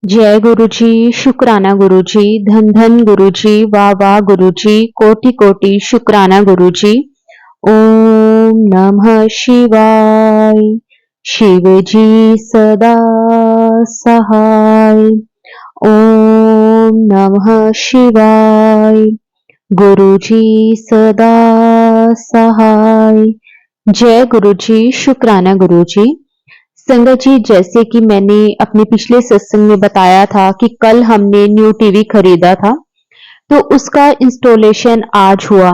जय गुरु जी, शुक्राना गुरु जी, धन धन गुरु जी, वाह वाह गुरु जी, कोटि कोटि शुक्राना गुरु जी। ओम नमः शिवाय। शिव जी सदा सहाय। ओम नमः शिवाय। गुरु जी सदा सहाय। जय गुरु जी, शुक्राना गुरु जी। संगत जी, जैसे कि मैंने अपने पिछले सत्संग में बताया था कि कल हमने न्यू टीवी खरीदा था, तो उसका इंस्टॉलेशन आज हुआ।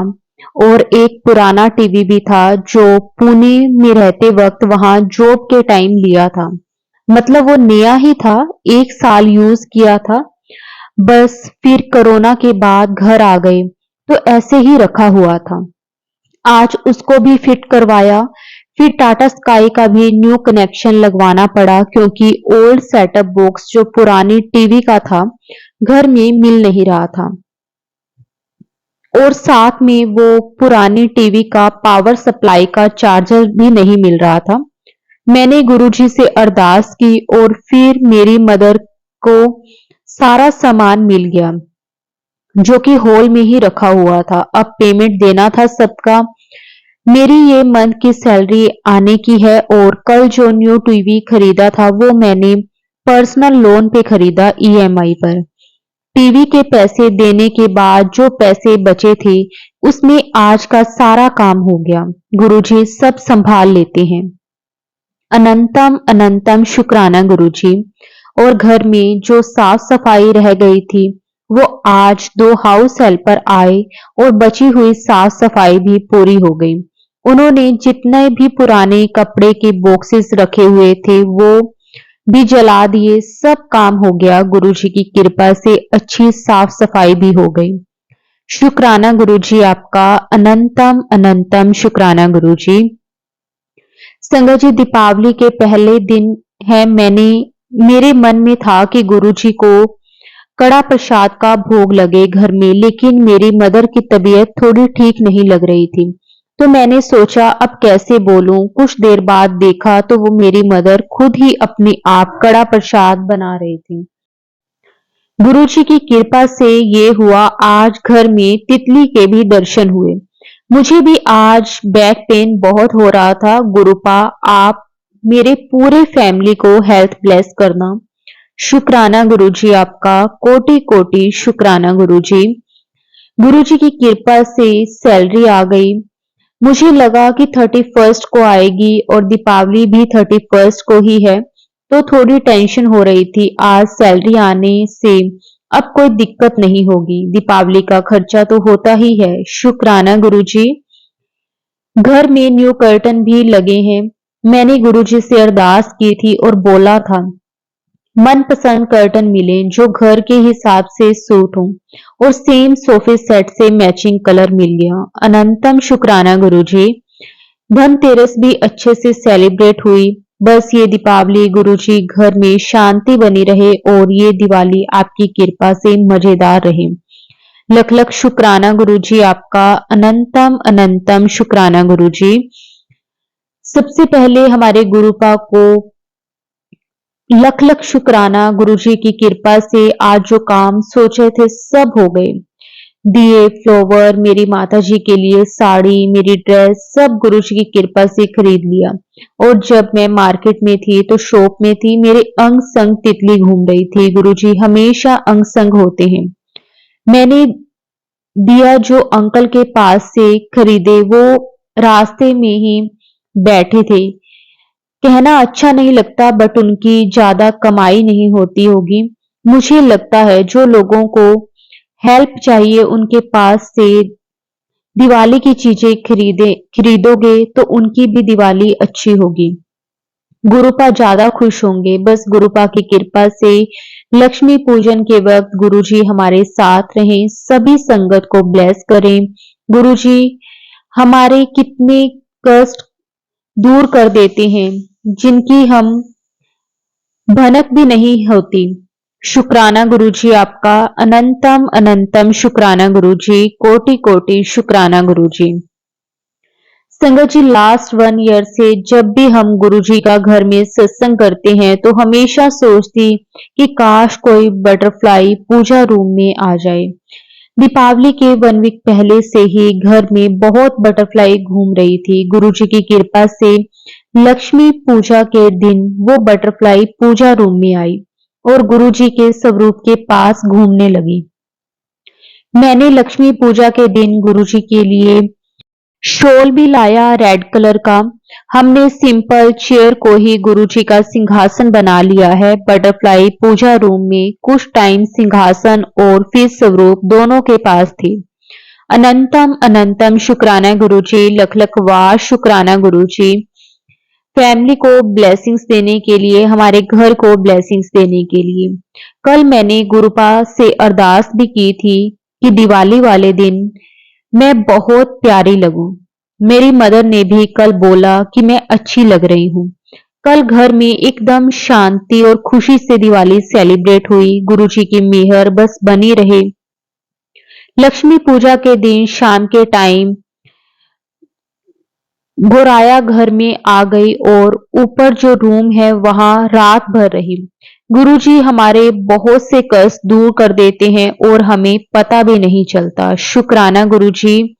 और एक पुराना टीवी भी था जो पुणे में रहते वक्त वहां जॉब के टाइम लिया था। मतलब वो नया ही था, 1 साल यूज किया था। बस फिर कोरोना के बाद घर आ गए, तो ऐसे ही रखा हुआ था। आज उसको भी फिट करवाया। फिर टाटा स्काई का भी न्यू कनेक्शन लगवाना पड़ा क्योंकि ओल्ड सेटअप बॉक्स जो पुरानी टीवी का था घर में मिल नहीं रहा था। और साथ में वो पुरानी टीवी का पावर सप्लाई का चार्जर भी नहीं मिल रहा था। मैंने गुरुजी से अरदास की और फिर मेरी मदर को सारा सामान मिल गया जो कि हॉल में ही रखा हुआ था। अब पेमेंट देना था सबका। मेरी ये मंथ की सैलरी आने की है और कल जो न्यू टीवी खरीदा था वो मैंने पर्सनल लोन पे खरीदा, ईएमआई पर। टीवी के पैसे देने के बाद जो पैसे बचे थे उसमें आज का सारा काम हो गया। गुरुजी सब संभाल लेते हैं। अनंतम अनंतम शुक्राना गुरुजी। और घर में जो साफ सफाई रह गई थी वो आज 2 हाउस हेल्पर आए और बची हुई साफ सफाई भी पूरी हो गई। उन्होंने जितने भी पुराने कपड़े के बॉक्सेस रखे हुए थे वो भी जला दिए। सब काम हो गया, गुरुजी की कृपा से अच्छी साफ सफाई भी हो गई। शुक्राना गुरुजी आपका, अनंतम अनंतम शुक्राना गुरुजी। संगत जी, दीपावली के पहले दिन है, मेरे मन में था कि गुरुजी को कड़ा प्रसाद का भोग लगे घर में, लेकिन मेरी मदर की तबीयत थोड़ी ठीक नहीं लग रही थी। तो मैंने सोचा अब कैसे बोलूं। कुछ देर बाद देखा तो वो मेरी मदर खुद ही अपने आप कड़ा प्रसाद बना रही थी। गुरुजी की कृपा से ये हुआ, आज घर में तितली के भी दर्शन हुए। मुझे भी आज बैक पेन बहुत हो रहा था। गुरुपा आप मेरे पूरे फैमिली को हेल्थ ब्लेस करना। शुक्राना गुरुजी आपका, कोटि कोटि शुक्राना गुरुजी। गुरुजी की कृपा से सैलरी आ गई। मुझे लगा कि 31st को आएगी और दीपावली भी 31st को ही है, तो थोड़ी टेंशन हो रही थी। आज सैलरी आने से अब कोई दिक्कत नहीं होगी। दीपावली का खर्चा तो होता ही है। शुक्राना गुरुजी। घर में न्यू कर्टन भी लगे हैं। मैंने गुरुजी से अरदास की थी और बोला था मनपसंद कर्टन मिले जो घर के हिसाब से सूट हो, और सेम सोफे सेट से मैचिंग कलर मिल गया। अनंतम शुक्राना गुरुजी। धनतेरस भी अच्छे से सेलिब्रेट हुई। बस ये दीपावली गुरुजी घर में शांति बनी रहे और ये दिवाली आपकी कृपा से मजेदार रहे। लख लख शुक्राना गुरुजी आपका, अनंतम अनंतम शुक्राना गुरुजी। सबसे पहले हमारे गुरुपा को लख लख शुक्राना। गुरुजी की कृपा से आज जो काम सोचे थे सब हो गए। दिए, फ्लावर, मेरी माता जी के लिए साड़ी, मेरी ड्रेस, सब गुरुजी की कृपा से खरीद लिया। और जब मैं मार्केट में थी तो शॉप में थी, मेरे अंग संग तितली घूम रही थी। गुरुजी हमेशा अंग संग होते हैं। मैंने दिया जो अंकल के पास से खरीदे वो रास्ते में ही बैठे थे। कहना अच्छा नहीं लगता बट उनकी ज्यादा कमाई नहीं होती होगी। मुझे लगता है जो लोगों को हेल्प चाहिए उनके पास से दिवाली की चीजें खरीदोगे तो उनकी भी दिवाली अच्छी होगी। गुरुपा ज्यादा खुश होंगे। बस गुरुपा की कृपा से लक्ष्मी पूजन के वक्त गुरुजी हमारे साथ रहें, सभी संगत को ब्लेस करें। गुरुजी हमारे कितने कष्ट दूर कर देते हैं जिनकी हम भनक भी नहीं होती। शुक्राना गुरुजी आपका, अनंतम अनंतम शुक्राना गुरुजी, कोटि कोटि शुक्राना गुरुजी। संगत जी, लास्ट 1 ईयर से जब भी हम गुरुजी का घर में सत्संग करते हैं तो हमेशा सोचती कि काश कोई बटरफ्लाई पूजा रूम में आ जाए। दीपावली के 1 वीक पहले से ही घर में बहुत बटरफ्लाई घूम रही थी। गुरुजी की कृपा से लक्ष्मी पूजा के दिन वो बटरफ्लाई पूजा रूम में आई और गुरुजी के स्वरूप के पास घूमने लगी। मैंने लक्ष्मी पूजा के दिन गुरुजी के लिए शॉल भी लाया रेड कलर का। हमने सिंपल चेयर को ही गुरुजी का सिंहासन बना लिया है। बटरफ्लाई पूजा रूम में कुछ टाइम सिंहासन और फिर स्वरूप दोनों के पास थी। अनंतम अनंतम शुक्राना गुरुजी, लख लख वार शुक्राना गुरुजी, फैमिली को ब्लेसिंग्स देने के लिए, हमारे घर को ब्लेसिंग्स देने के लिए। कल मैंने गुरुपा से अरदास भी की थी कि दिवाली वाले दिन मैं बहुत प्यारी लगूं। मेरी मदर ने भी कल बोला कि मैं अच्छी लग रही हूँ। कल घर में एकदम शांति और खुशी से दिवाली सेलिब्रेट हुई। गुरुजी की मेहर बस बनी रहे। लक्ष्मी पूजा के दिन शाम के टाइम गोराया घर में आ गई और ऊपर जो रूम है वहां रात भर रही। गुरुजी हमारे बहुत से कष्ट दूर कर देते हैं और हमें पता भी नहीं चलता। शुक्राना गुरुजी,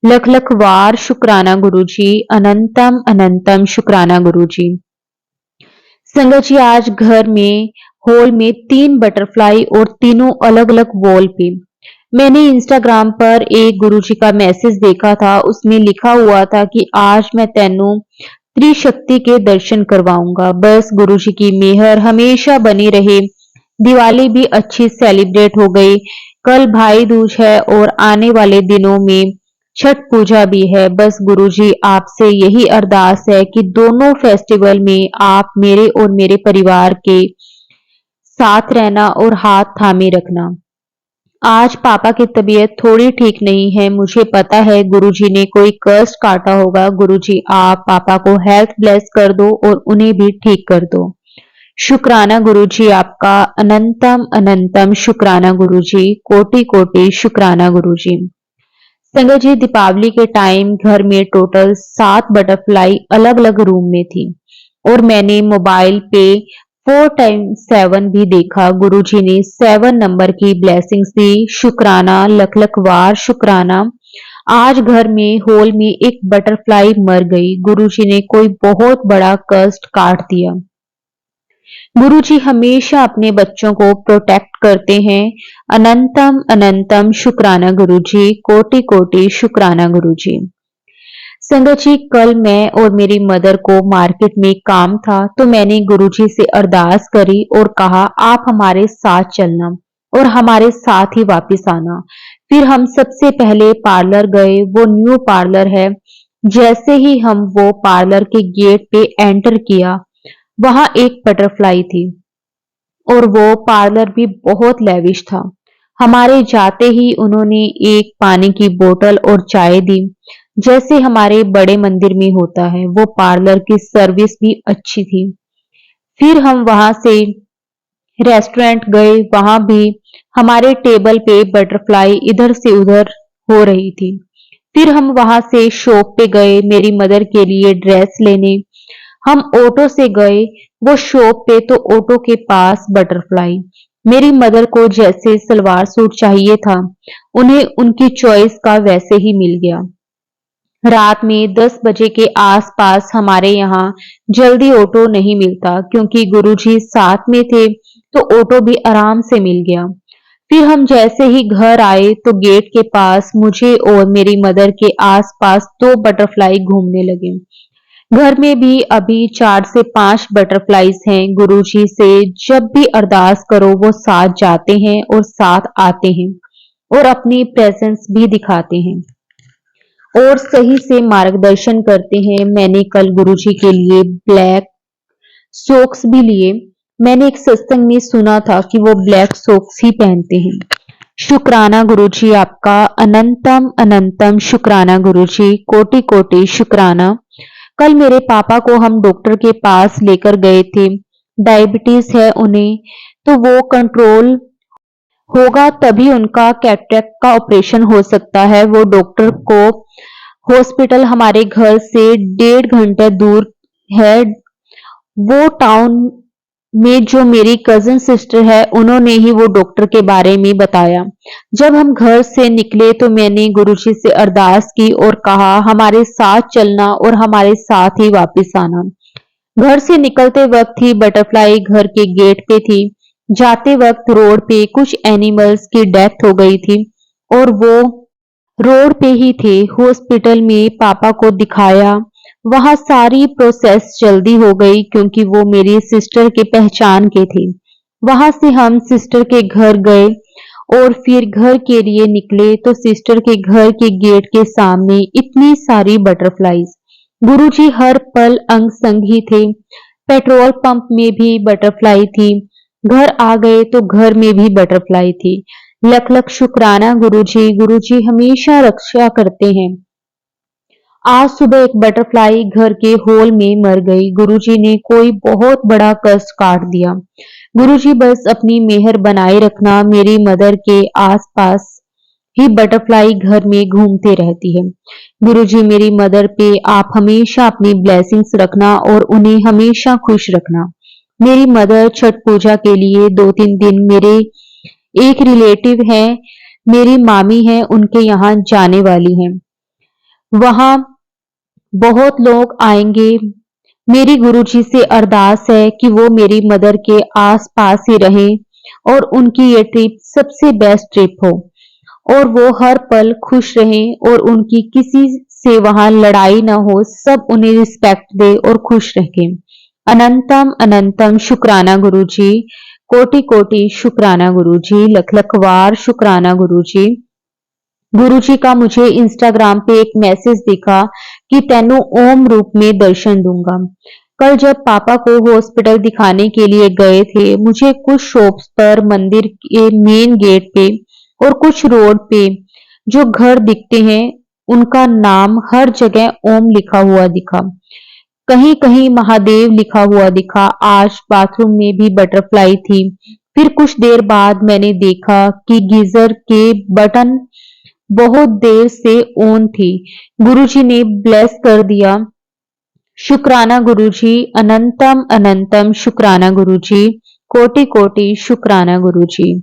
लख लख वार शुक्राना गुरुजी, अनंतम अनंतम शुक्राना गुरुजी। संगत जी, आज घर में हॉल में 3 बटरफ्लाई और तीनों अलग अलग वॉल पे। मैंने इंस्टाग्राम पर एक गुरुजी का मैसेज देखा था, उसमें लिखा हुआ था कि आज मैं तेनू त्रिशक्ति के दर्शन करवाऊंगा। बस गुरुजी की मेहर हमेशा बनी रहे। दिवाली भी अच्छी सेलिब्रेट हो गई। कल भाई दूज है और आने वाले दिनों में छठ पूजा भी है। बस गुरुजी आपसे यही अरदास है कि दोनों फेस्टिवल में आप मेरे और मेरे परिवार के साथ रहना और हाथ थामे रखना। आज पापा की तबीयत थोड़ी ठीक नहीं है। मुझे पता है गुरुजी ने कोई कष्ट काटा होगा। गुरुजी आप पापा को हेल्थ ब्लेस कर दो और उन्हें भी ठीक कर दो। शुक्राना गुरुजी आपका, अनंतम अनंतम शुक्राना गुरुजी, कोटि कोटि शुक्राना गुरुजी। संगत जी, दीपावली के टाइम घर में टोटल 7 बटरफ्लाई अलग अलग रूम में थी और मैंने मोबाइल पे 4 टाइम्स 7 भी देखा। गुरुजी ने 7 नंबर की ब्लेसिंग्स दी। शुक्राना, लख लख वार शुक्राना। आज घर में हॉल में एक बटरफ्लाई मर गई। गुरुजी ने कोई बहुत बड़ा कष्ट काट दिया। गुरुजी हमेशा अपने बच्चों को प्रोटेक्ट करते हैं। अनंतम अनंतम शुक्राना गुरुजी, कोटि कोटि शुक्राना गुरुजी। संगत जी, कल मैं और मेरी मदर को मार्केट में काम था तो मैंने गुरुजी से अरदास करी और कहा आप हमारे साथ चलना और हमारे साथ ही वापस आना। फिर हम सबसे पहले पार्लर गए। वो न्यू पार्लर है। जैसे ही हम वो पार्लर के गेट पे एंटर किया, वहां एक बटरफ्लाई थी और वो पार्लर भी बहुत लेविश था। हमारे जाते ही उन्होंने एक पानी की बोतल और चाय दी, जैसे हमारे बड़े मंदिर में होता है। वो पार्लर की सर्विस भी अच्छी थी। फिर हम वहां से रेस्टोरेंट गए। वहां भी हमारे टेबल पे बटरफ्लाई इधर से उधर हो रही थी। फिर हम वहां से शॉप पे गए मेरी मदर के लिए ड्रेस लेने। हम ऑटो से गए वो शॉप पे तो ऑटो के पास बटरफ्लाई। मेरी मदर को जैसे सलवार सूट चाहिए था, उन्हें उनकी चॉइस का वैसे ही मिल गया। रात में 10 बजे के आसपास हमारे यहाँ जल्दी ऑटो नहीं मिलता, क्योंकि गुरुजी साथ में थे तो ऑटो भी आराम से मिल गया। फिर हम जैसे ही घर आए तो गेट के पास मुझे और मेरी मदर के आसपास 2 बटरफ्लाई घूमने लगे। घर में भी अभी 4 से 5 बटरफ्लाईज हैं। गुरुजी से जब भी अरदास करो वो साथ जाते हैं और साथ आते हैं और अपनी प्रेजेंस भी दिखाते हैं और सही से मार्गदर्शन करते हैं। मैंने कल गुरुजी के लिए ब्लैक सॉक्स भी लिए। मैंने एक सत्संग में सुना था कि वो ब्लैक सॉक्स ही पहनते हैं। शुक्राना गुरुजी आपका, अनंतम अनंतम शुक्राना गुरुजी, कोटि कोटि शुक्राना। कल मेरे पापा को हम डॉक्टर के पास लेकर गए थे। डायबिटीज है उन्हें, तो वो कंट्रोल होगा तभी उनका कैटरेक्ट का ऑपरेशन हो सकता है। वो डॉक्टर को हॉस्पिटल हमारे घर से 1.5 घंटे दूर है। वो टाउन में जो मेरी कजिन सिस्टर है, उन्होंने ही वो डॉक्टर के बारे में बताया। जब हम घर से निकले तो मैंने गुरुजी से अरदास की और कहा हमारे साथ चलना और हमारे साथ ही वापस आना। घर से निकलते वक्त ही बटरफ्लाई घर के गेट पे थी। जाते वक्त रोड पे कुछ एनिमल्स की डेथ हो गई थी और वो रोड पे ही थे। हॉस्पिटल में पापा को दिखाया। वहां सारी प्रोसेस जल्दी हो गई क्योंकि वो मेरी सिस्टर के पहचान के थे। वहां से हम सिस्टर के घर गए और फिर घर के लिए निकले तो सिस्टर के घर के गेट के सामने इतनी सारी बटरफ्लाईज। गुरुजी हर पल अंग संग ही थे। पेट्रोल पंप में भी बटरफ्लाई थी। घर आ गए तो घर में भी बटरफ्लाई थी। लख लख शुक्राना गुरुजी, गुरुजी हमेशा रक्षा करते हैं। आज सुबह एक बटरफ्लाई घर के हॉल में मर गई। गुरुजी ने कोई बहुत बड़ा कष्ट काट दिया। गुरुजी बस अपनी मेहर बनाए रखना। मेरी मदर के आसपास ही बटरफ्लाई घर में घूमते रहती है। गुरुजी मेरी मदर पे आप हमेशा अपनी ब्लेसिंग्स रखना और उन्हें हमेशा खुश रखना। मेरी मदर छठ पूजा के लिए 2-3 दिन मेरे एक रिलेटिव है, मेरी मामी है, उनके यहाँ जाने वाली हैं। वहां बहुत लोग आएंगे। मेरी गुरुजी से अरदास है कि वो मेरी मदर के आस-पास ही रहें और उनकी ये ट्रिप सबसे बेस्ट ट्रिप हो और वो हर पल खुश रहें और उनकी किसी से वहां लड़ाई ना हो, सब उन्हें रिस्पेक्ट दे और खुश रखें। अनंतम अनंतम शुक्राना गुरुजी, कोटि कोटि शुक्राना गुरुजी, लख लख वार शुक्राना गुरुजी। गुरुजी का मुझे इंस्टाग्राम पे एक मैसेज दिखा कि तेनू ओम रूप में दर्शन दूंगा। कल जब पापा को हॉस्पिटल दिखाने के लिए गए थे, मुझे कुछ शॉप्स पर, मंदिर के मेन गेट पे और कुछ रोड पे जो घर दिखते हैं, उनका नाम हर जगह ओम लिखा हुआ दिखा। कहीं कहीं महादेव लिखा हुआ दिखा। आज बाथरूम में भी बटरफ्लाई थी। फिर कुछ देर बाद मैंने देखा कि गीजर के बटन बहुत देर से ऑन थी। गुरुजी ने ब्लेस कर दिया। शुक्राना गुरुजी, अनंतम अनंतम शुक्राना गुरुजी, कोटि कोटि शुक्राना गुरुजी।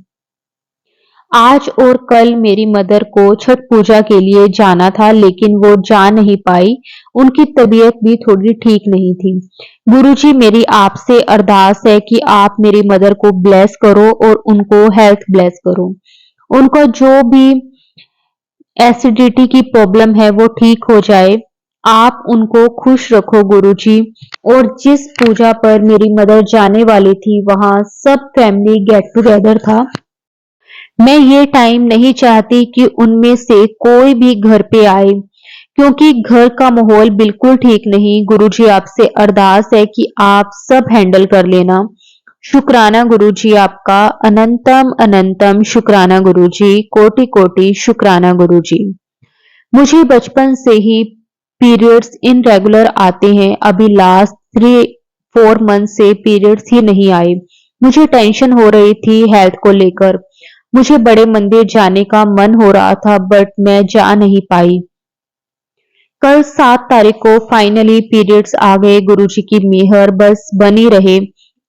आज और कल मेरी मदर को छठ पूजा के लिए जाना था लेकिन वो जा नहीं पाई। उनकी तबीयत भी थोड़ी ठीक नहीं थी। गुरुजी मेरी आपसे अरदास है कि आप मेरी मदर को ब्लेस करो और उनको हेल्थ ब्लेस करो। उनको जो भी एसिडिटी की प्रॉब्लम है वो ठीक हो जाए। आप उनको खुश रखो गुरुजी। और जिस पूजा पर मेरी मदर जाने वाली थी वहां सब फैमिली गेट टुगेदर था। मैं ये टाइम नहीं चाहती कि उनमें से कोई भी घर पे आए क्योंकि घर का माहौल बिल्कुल ठीक नहीं। गुरुजी आपसे अरदास है कि आप सब हैंडल कर लेना। शुक्राना गुरुजी आपका, अनंतम अनंतम शुक्राना गुरुजी, कोटि कोटि शुक्राना गुरुजी। मुझे बचपन से ही पीरियड्स इनरेगुलर आते हैं। अभी लास्ट 3-4 मंथ से पीरियड्स ही नहीं आए। मुझे टेंशन हो रही थी हेल्थ को लेकर। मुझे बड़े मंदिर जाने का मन हो रहा था बट मैं जा नहीं पाई। कल 7 तारीख को फाइनली पीरियड्स आ गए। गुरुजी की मेहर बस बनी रहे।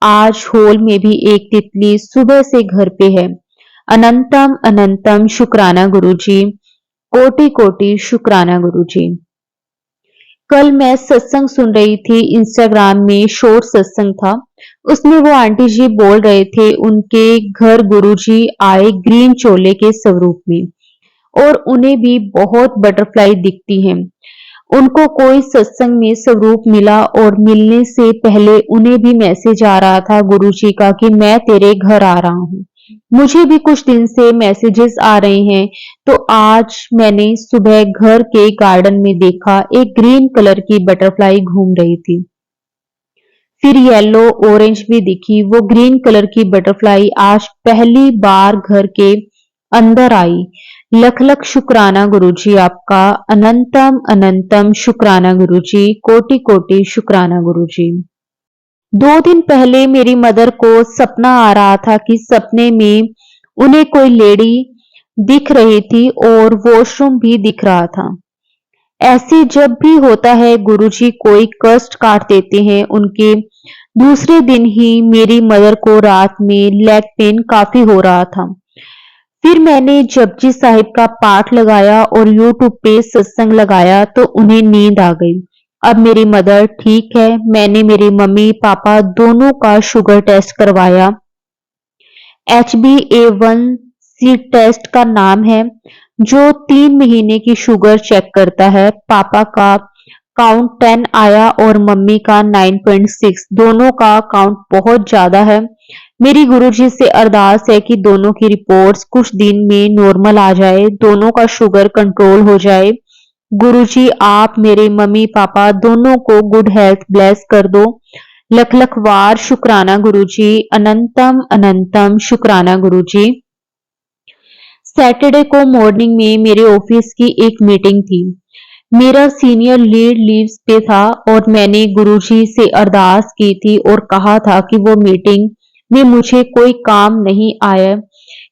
आज हॉल में भी एक तितली सुबह से घर पे है। अनंतम अनंतम शुक्राना गुरुजी, कोटि कोटि शुक्राना गुरुजी। कल मैं सत्संग सुन रही थी। इंस्टाग्राम में शॉर्ट सत्संग था। उसमें वो आंटी जी बोल रहे थे उनके घर गुरुजी आए ग्रीन चोले के स्वरूप में और उन्हें भी बहुत बटरफ्लाई दिखती हैं। उनको कोई सत्संग में स्वरूप मिला और मिलने से पहले उन्हें भी मैसेज आ रहा था गुरुजी का कि मैं तेरे घर आ रहा हूँ। मुझे भी कुछ दिन से मैसेजेस आ रहे हैं। तो आज मैंने सुबह घर के गार्डन में देखा एक ग्रीन कलर की बटरफ्लाई घूम रही थी। फिर येलो ऑरेंज भी दिखी। वो ग्रीन कलर की बटरफ्लाई आज पहली बार घर के अंदर आई। लख लख शुक्राना गुरुजी आपका, अनंतम अनंतम शुक्राना गुरुजी, कोटि कोटि शुक्राना गुरुजी। 2 दिन पहले मेरी मदर को सपना आ रहा था कि सपने में उन्हें कोई लेडी दिख रही थी और वॉशरूम भी दिख रहा था। ऐसे जब भी होता है गुरुजी कोई कष्ट काट देते हैं। उनके दूसरे दिन ही मेरी मदर को रात में लेग पेन काफी हो रहा था। फिर मैंने जपजी साहिब का पाठ लगाया और यूट्यूब पे सत्संग लगाया तो उन्हें नींद आ गई। अब मेरी मदर ठीक है। मैंने मेरी मम्मी पापा दोनों का शुगर टेस्ट करवाया। HbA1c टेस्ट का नाम है, जो 3 महीने की शुगर चेक करता है। पापा का काउंट 10 आया और मम्मी का 9.6। दोनों का काउंट बहुत ज्यादा है। मेरी गुरुजी से अरदास है कि दोनों की रिपोर्ट्स कुछ दिन में नॉर्मल आ जाए, दोनों का शुगर कंट्रोल हो जाए। गुरुजी आप मेरे मम्मी पापा दोनों को गुड हेल्थ ब्लेस कर दो। लख लख वार शुक्राना गुरुजी, अनंतम अनंतम शुक्राना गुरुजी। सैटरडे को मॉर्निंग में मेरे ऑफिस की एक मीटिंग थी। मेरा सीनियर लीड लीव्स पे था और मैंने गुरुजी से अरदास की थी और कहा था कि वो मीटिंग में मुझे कोई काम नहीं आया,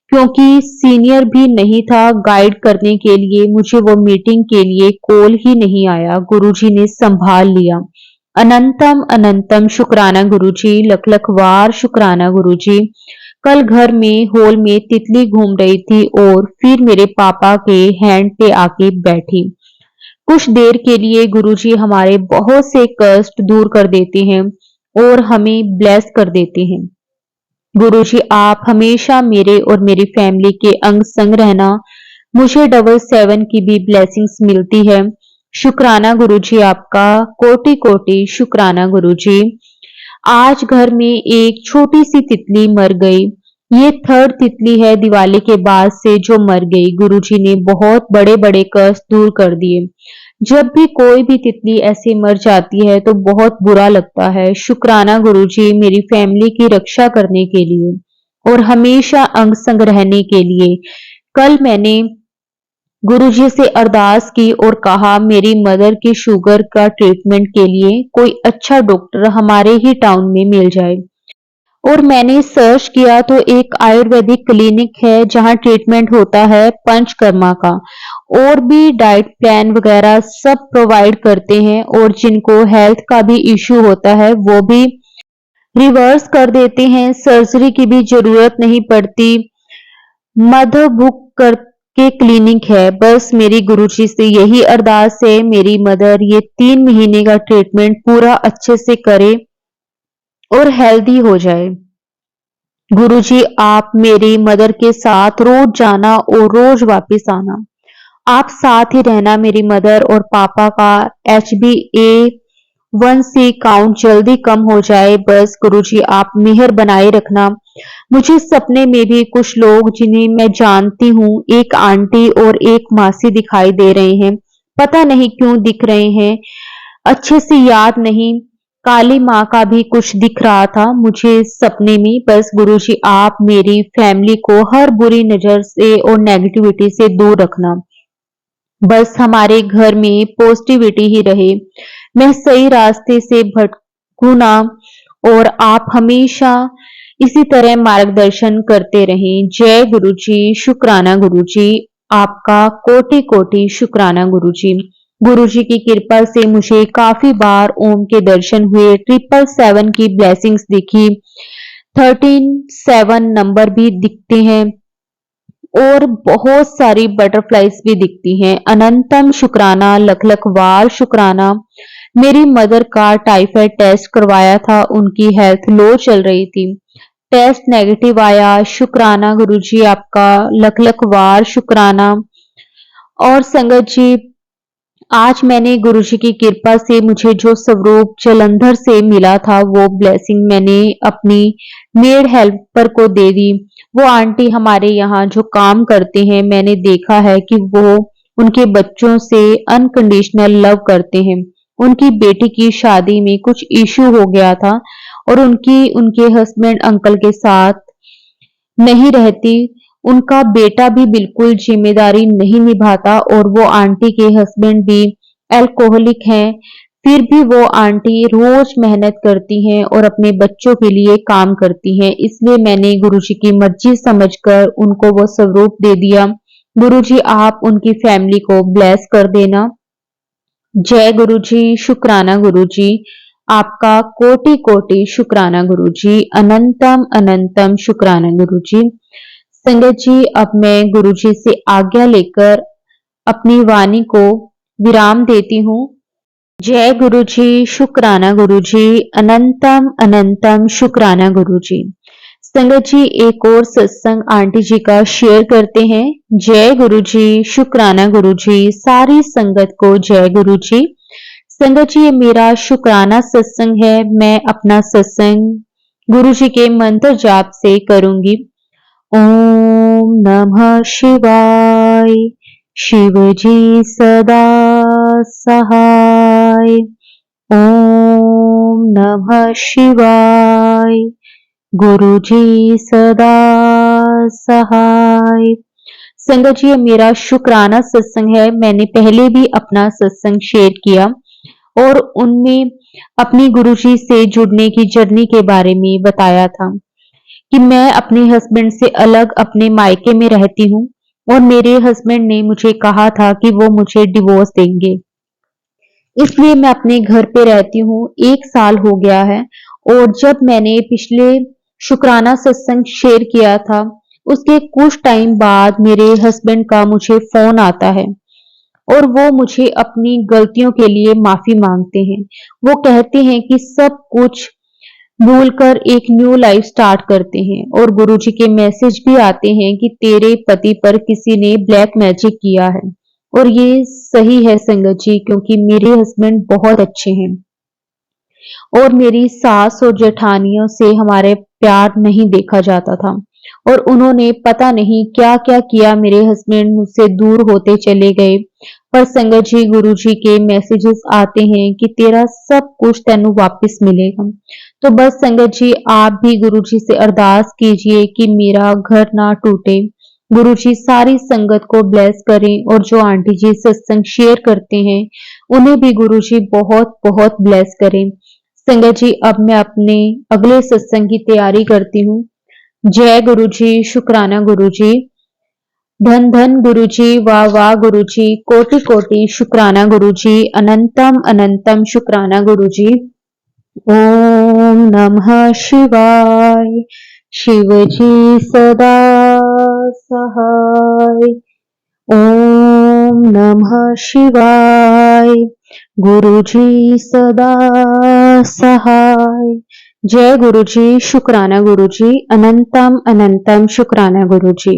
क्योंकि सीनियर भी नहीं था गाइड करने के लिए। मुझे वो मीटिंग के लिए कॉल ही नहीं आया। गुरुजी ने संभाल लिया। अनंतम अनंतम शुक्राना गुरुजी, लख लख वार शुक्राना गुरुजी। कल घर में हॉल में तितली घूम रही थी और फिर मेरे पापा के हैंड पे आके बैठी। कुछ देर के लिए गुरुजी हमारे बहुत से कष्ट दूर कर देते हैं और हमें ब्लेस कर देते हैं। गुरुजी आप हमेशा मेरे और मेरी फैमिली के अंग संग रहना। मुझे 777 की भी ब्लेसिंग्स मिलती है। शुक्राना गुरुजी आपका, कोटि कोटि शुक्राना गुरुजी। आज घर में एक छोटी सी तितली मर गई। ये थर्ड तितली है दिवाली के बाद से जो मर गई। गुरुजी ने बहुत बड़े बड़े कष्ट दूर कर दिए। जब भी कोई भी तितली ऐसे मर जाती है तो बहुत बुरा लगता है। शुक्राना गुरुजी मेरी फैमिली की रक्षा करने के लिए और हमेशा अंग संग रहने के लिए। कल मैंने गुरुजी से अरदास की और कहा मेरी मदर की शुगर का ट्रीटमेंट के लिए कोई अच्छा डॉक्टर हमारे ही टाउन में मिल जाए। और मैंने सर्च किया तो एक आयुर्वेदिक क्लिनिक है जहां ट्रीटमेंट होता है पंचकर्मा का, और भी डाइट प्लान वगैरह सब प्रोवाइड करते हैं। और जिनको हेल्थ का भी इश्यू होता है वो भी रिवर्स कर देते हैं। सर्जरी की भी जरूरत नहीं पड़ती। मधु बुक करके क्लिनिक है। बस मेरी गुरुजी से यही अरदास है मेरी मदर ये 3 महीने का ट्रीटमेंट पूरा अच्छे से करे और हेल्दी हो जाए। गुरुजी आप मेरी मदर के साथ रोज जाना और रोज वापस आना। आप साथ ही रहना। मेरी मदर और पापा का HbA1c काउंट जल्दी कम हो जाए। बस गुरुजी आप मेहर बनाए रखना। मुझे सपने में भी कुछ लोग जिन्हें मैं जानती हूँ, एक आंटी और एक मासी दिखाई दे रहे हैं। पता नहीं क्यों दिख रहे हैं, अच्छे से याद नहीं। काली माँ का भी कुछ दिख रहा था मुझे सपने में। बस गुरुजी आप मेरी फैमिली को हर बुरी नजर से और नेगेटिविटी से दूर रखना। बस हमारे घर में पॉजिटिविटी ही रहे, मैं सही रास्ते से भटकूं ना, और आप हमेशा इसी तरह मार्गदर्शन करते रहें। जय गुरुजी, शुक्राना गुरुजी आपका, कोटि कोटि शुक्राना गुरुजी। गुरुजी की कृपा से मुझे काफी बार ओम के दर्शन हुए, 777 की ब्लेसिंग्स दिखी, 13 7 नंबर भी दिखते हैं और बहुत सारी बटरफ्लाईज भी दिखती हैं। अनंतम शुक्राना, लख लख वार शुक्राना। मेरी मदर का टाइफाइड टेस्ट करवाया था, उनकी हेल्थ लो चल रही थी, टेस्ट नेगेटिव आया। शुक्राना गुरुजी आपका, लख लख वार शुक्राना। और संगत जी आज मैंने गुरुजी की कृपा से मुझे जो स्वरूप जलंधर से मिला था वो ब्लेसिंग मैंने अपनी मेड हेल्पर को दे दी। वो आंटी हमारे यहाँ जो काम करते हैं, मैंने देखा है कि वो उनके बच्चों से अनकंडीशनल लव करते हैं। उनकी बेटी की शादी में कुछ इश्यू हो गया था और उनके हस्बैंड अंकल के साथ नहीं रहती। उनका बेटा भी बिल्कुल जिम्मेदारी नहीं निभाता और वो आंटी के हस्बैंड भी अल्कोहलिक हैं। फिर भी वो आंटी रोज मेहनत करती हैं और अपने बच्चों के लिए काम करती हैं। इसलिए मैंने गुरुजी की मर्जी समझकर उनको वो स्वरूप दे दिया। गुरुजी आप उनकी फैमिली को ब्लेस कर देना। जय गुरु जी, शुक्राना गुरु जी। आपका कोटि कोटि शुक्राना गुरु जी, अनंतम अनंतम शुक्राना गुरु जी। संगत जी, अब मैं गुरु जी से आज्ञा लेकर अपनी वाणी को विराम देती हूँ। जय गुरु जी, शुक्राना गुरु जी, अनंतम अनंतम शुक्राना गुरु जी। संगत जी, एक और सत्संग आंटी जी का शेयर करते हैं। जय गुरु जी, शुक्राना गुरु जी, सारी संगत को जय गुरु जी। संगत जी, ये मेरा शुक्राना सत्संग है। मैं अपना सत्संग गुरु जी के मंत्र जाप से करूंगी। ओम नमः शिवाय। शिव जी सदा सहाय। ओम नमः शिवाय। गुरु जी सदा सहाय। संगत जी, ये मेरा शुक्राना सत्संग है। मैंने पहले भी अपना सत्संग शेयर किया और उनमें अपनी गुरु जी से जुड़ने की जर्नी के बारे में बताया था कि मैं अपने हस्बैंड से अलग अपने मायके में रहती हूँ और मेरे हस्बैंड ने मुझे कहा था कि वो मुझे डिवोर्स देंगे, इसलिए मैं अपने घर पे रहती हूँ। 1 साल हो गया है और जब मैंने पिछले शुक्राना सत्संग शेयर किया था, उसके कुछ टाइम बाद मेरे हस्बैंड का मुझे फोन आता है और वो मुझे अपनी गलतियों के लिए माफी मांगते हैं। वो कहते हैं कि सब कुछ भूलकर एक न्यू लाइफ स्टार्ट करते हैं और गुरुजी के मैसेज भी आते हैं कि तेरे पति पर किसी ने ब्लैक मैजिक किया है। और ये सही है संगत जी, क्योंकि मेरे हस्बैंड बहुत अच्छे हैं और मेरी सास और जेठानियों से हमारे प्यार नहीं देखा जाता था और उन्होंने पता नहीं क्या क्या किया। मेरे हस्बैंड मुझसे दूर होते चले गए। पर संगत जी, गुरु जी के मैसेजेस आते हैं कि तेरा सब कुछ तेनू वापस मिलेगा। तो बस संगत जी, आप भी गुरु जी से अरदास कीजिए कि मेरा घर ना टूटे। गुरु जी सारी संगत को ब्लेस करें और जो आंटी जी सत्संग शेयर करते हैं उन्हें भी गुरु जी बहुत बहुत ब्लेस करें। संगत जी, अब मैं अपने अगले सत्संग की तैयारी करती हूँ। जय गुरु जी, शुक्राना गुरु जी। धन धन गुरु जी, वाह वाह गुरु जी, कोटि कोटि शुक्राना गुरु जी, अनंतम अनंतम शुक्राना गुरु जी। ओम नमः शिवाय। शिव जी सदा सहाय। ओम नमः शिवाय। गुरु जी सदा सहाय। जय गुरु जी, शुक्राना गुरु जी, अनंतम अनंतम शुक्राना गुरु जी।